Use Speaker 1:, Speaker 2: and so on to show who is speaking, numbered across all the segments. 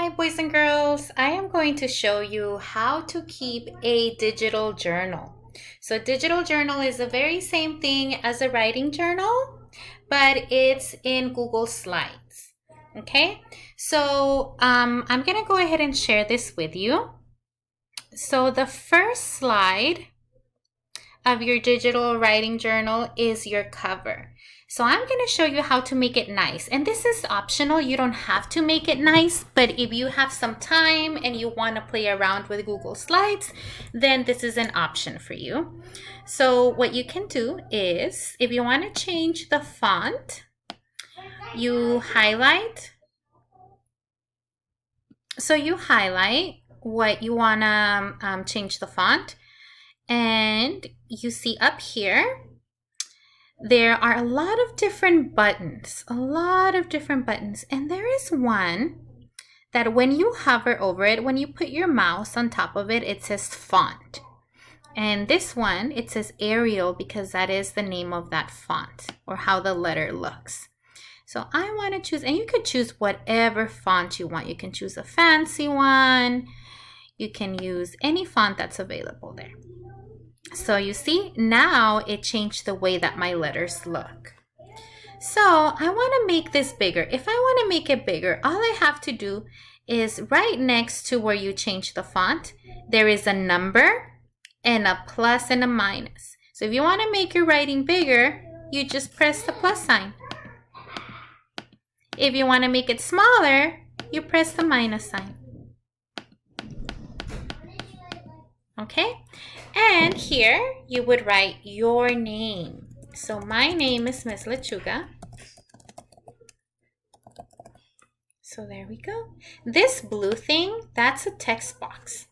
Speaker 1: Hi, boys and girls. I am going to show you how to keep a digital journal. So digital journal is the very same thing as a writing journal, but it's in Google Slides. Okay, so I'm going to go ahead and share this with you. So the first slide of your digital writing journal is your cover. So I'm going to show you how to make it nice. And this is optional. You don't have to make it nice, but if you have some time and you want to play around with Google Slides, then this is an option for you. So what you can do is, if you want to change the font, you highlight. So you highlight what you want to change the font. And you see up here, there are a lot of different buttons, and there is one that when you hover over it, when you put your mouse on top of it, it says font. And this one, it says Arial because that is the name of that font or how the letter looks. So I want to choose, and you could choose whatever font you want. You can choose a fancy one. You can use any font that's available there. So you see, now it changed the way that my letters look. So I want to make this bigger. If I want to make it bigger, all I have to do is right next to where you change the font, there is a number and a plus and a minus. So if you want to make your writing bigger, you just press the plus sign. If you want to make it smaller, you press the minus sign. Okay? And here you would write your name. So my name is Miss Lechuga. So there we go. This blue thing, that's a text box.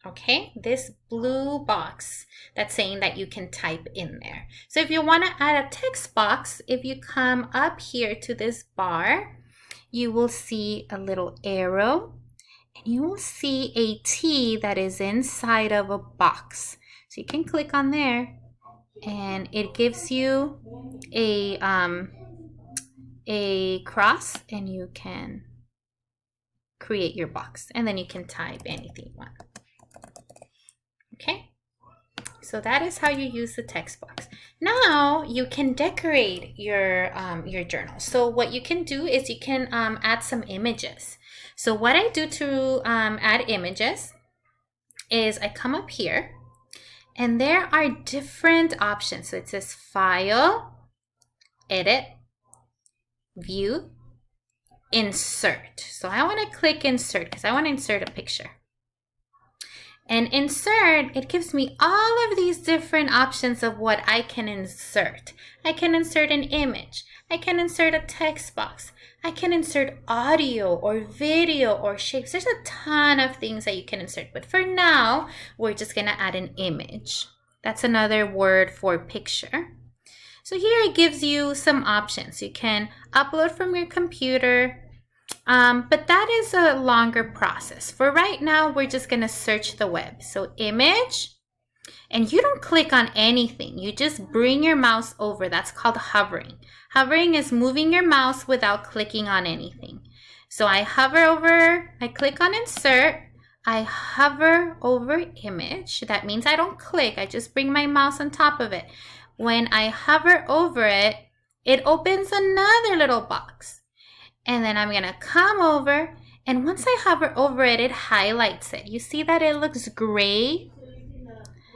Speaker 1: Okay, this blue box that's saying that you can type in there. So if you want to add a text box, if you come up here to this bar, you will see a little arrow and you will see a T that is inside of a box. So you can click on there and it gives you a cross and you can create your box and then you can type anything you want. Okay, so that is how you use the text box. Now you can decorate your journal. So what you can do is you can add some images. So what I do to add images is I come up here and there are different options. So it says File, Edit, View, Insert. So I want to click Insert because I want to insert a picture. And Insert, it gives me all of these different options of what I can insert. I can insert an image. I can insert a text box. I can insert audio or video or shapes. There's a ton of things that you can insert. But for now, we're just going to add an image. That's another word for picture. So here it gives you some options. You can upload from your computer. But that is a longer process. For right now, we're just going to search the web. So image, and you don't click on anything. You just bring your mouse over. That's called hovering. Hovering is moving your mouse without clicking on anything. So I hover over, I click on insert, I hover over image. That means I don't click. I just bring my mouse on top of it. When I hover over it, it opens another little box. And then I'm going to come over, and once I hover over it, it highlights it. You see that it looks gray?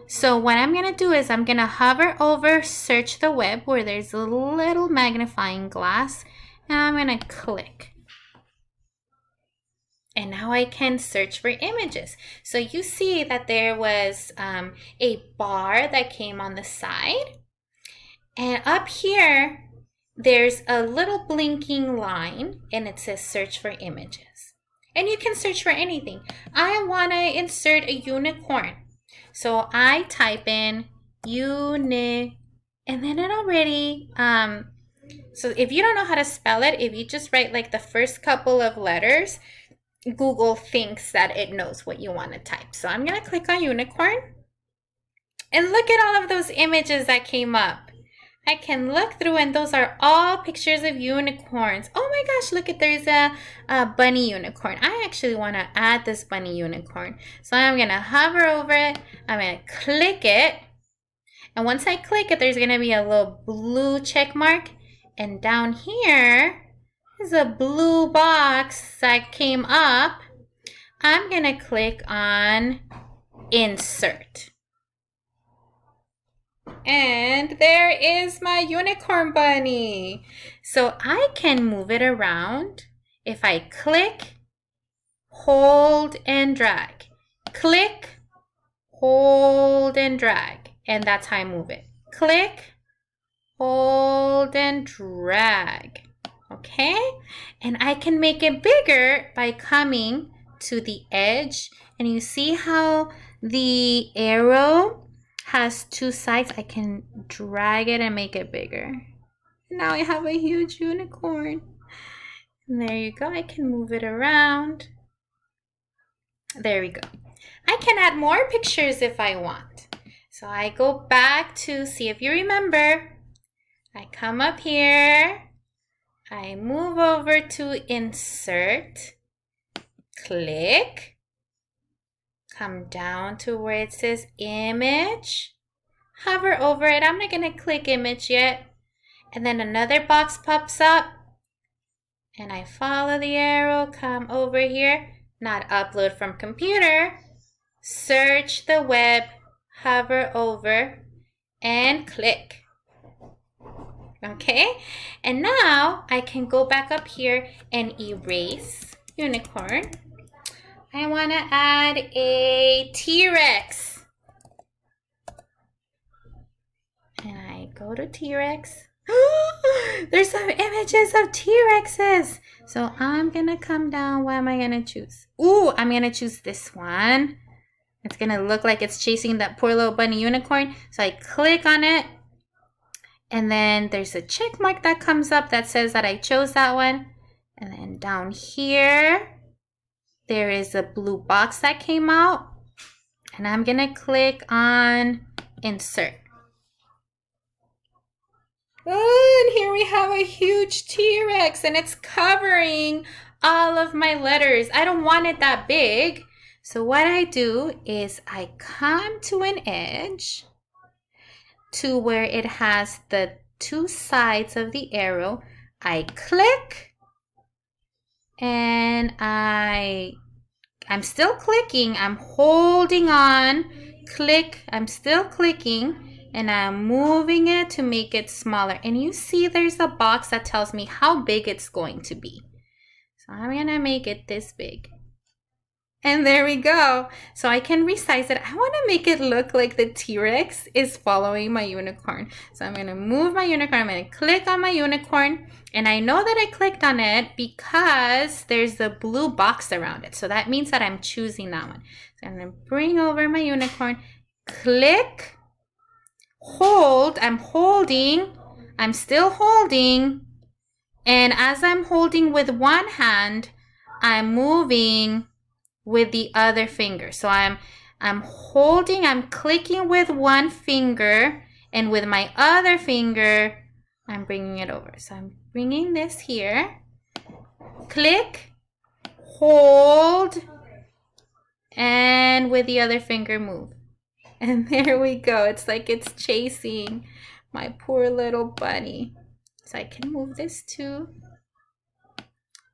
Speaker 1: So what I'm going to do is I'm going to hover over search the web where there's a little magnifying glass, and I'm going to click. And now I can search for images. So you see that there was a bar that came on the side. And up here, there's a little blinking line and it says search for images. And you can search for anything. I want to insert a unicorn. So I type in uni, and then it already, so if you don't know how to spell it, if you just write like the first couple of letters, Google thinks that it knows what you want to type. So I'm going to click on unicorn. And look at all of those images that came up. I can look through and those are all pictures of unicorns. Oh my gosh, look at there's a bunny unicorn. I actually want to add this bunny unicorn. So I'm going to hover over it. I'm going to click it. And once I click it, there's going to be a little blue check mark. And down here is a blue box that came up. I'm going to click on Insert. And there is my unicorn bunny. So I can move it around if I click, hold, and drag. Click, hold, and drag. And that's how I move it. Click, hold, and drag. Okay? And I can make it bigger by coming to the edge. And you see how the arrow has two sides. I can drag it and make it bigger. Now I have a huge unicorn. And there you go. I can move it around. There we go. I can add more pictures if I want. So I go back to see if you remember. I come up here. I move over to Insert. Click. Come down to where it says Image. Hover over it. I'm not going to click Image yet. And then another box pops up. And I follow the arrow. Come over here. Not upload from computer. Search the web. Hover over. And click. Okay. And now I can go back up here and erase unicorn. I want to add a T-Rex. And I go to T-Rex. There's some images of T-Rexes. So I'm going to come down. What am I going to choose? Ooh, I'm going to choose this one. It's going to look like it's chasing that poor little bunny unicorn. So I click on it. And then there's a check mark that comes up that says that I chose that one. And then down here, there is a blue box that came out. And I'm going to click on Insert. And here we have a huge T-Rex. And it's covering all of my letters. I don't want it that big. So what I do is I come to an edge to where it has the two sides of the arrow. I click. And I'm still clicking. I'm holding on. Click. I'm still clicking. And I'm moving it to make it smaller. And you see there's a box that tells me how big it's going to be. So I'm going to make it this big. And there we go. So I can resize it. I want to make it look like the T-Rex is following my unicorn. So I'm going to move my unicorn. I'm going to click on my unicorn. And I know that I clicked on it because there's a blue box around it. So that means that I'm choosing that one. So I'm going to bring over my unicorn. Click. Hold. I'm holding. I'm still holding. And as I'm holding with one hand, I'm moving with the other finger. So I'm holding, I'm clicking with one finger, and with my other finger, I'm bringing it over. So I'm bringing this here, click, hold, and with the other finger move. And there we go. It's like it's chasing my poor little bunny. So I can move this too.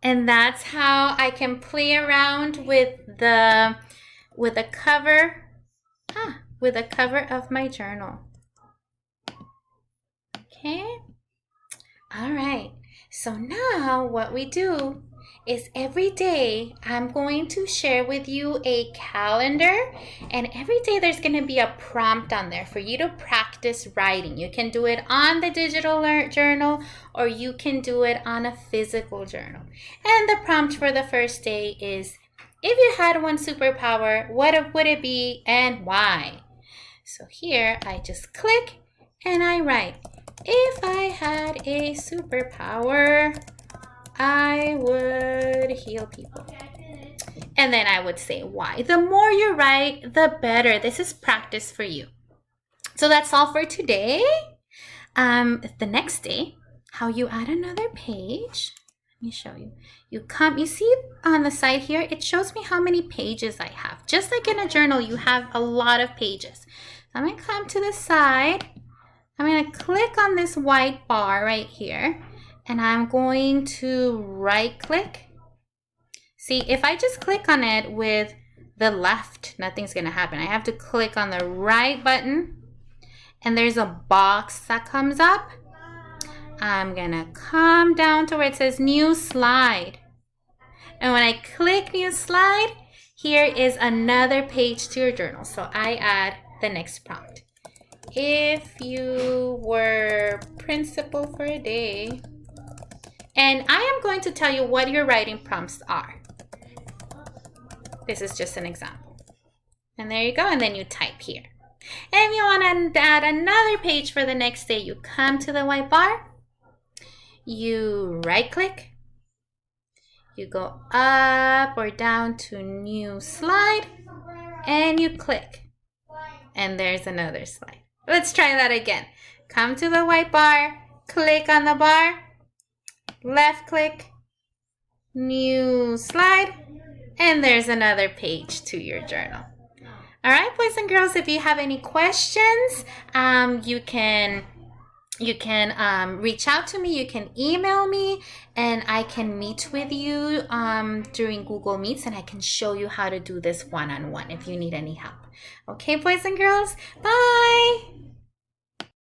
Speaker 1: And that's how I can play around with the cover of my journal. Okay? All right. So now what we do is every day I'm going to share with you a calendar, and every day there's going to be a prompt on there for you to practice writing. You can do it on the digital journal, or you can do it on a physical journal. And the prompt for the first day is, if you had one superpower, what would it be and why? So here I just click and I write, if I had a superpower, I would heal people. And then I would say why. The more you write, the better. This is practice for you. So that's all for today. The next day, how you add another page. Let me show you. You see on the side here, it shows me how many pages I have. Just like in a journal, you have a lot of pages. So I'm going to come to the side. I'm going to click on this white bar right here, and I'm going to right click. See, if I just click on it with the left, nothing's going to happen. I have to click on the right button, and there's a box that comes up. I'm going to come down to where it says new slide. And when I click new slide, here is another page to your journal. So I add the next prompt. If you were principal for a day. And I am going to tell you what your writing prompts are. This is just an example. And there you go. And then you type here. And if you want to add another page for the next day, you come to the white bar. You right click. You go up or down to new slide. And you click. And there's another slide. Let's try that again. Come to the white bar. Click on the bar. Left click. New slide. And there's another page to your journal. All right, boys and girls, if you have any questions, you can reach out to me. You can email me, and I can meet with you during Google Meets, and I can show you how to do this one-on-one if you need any help. Okay, boys and girls, bye.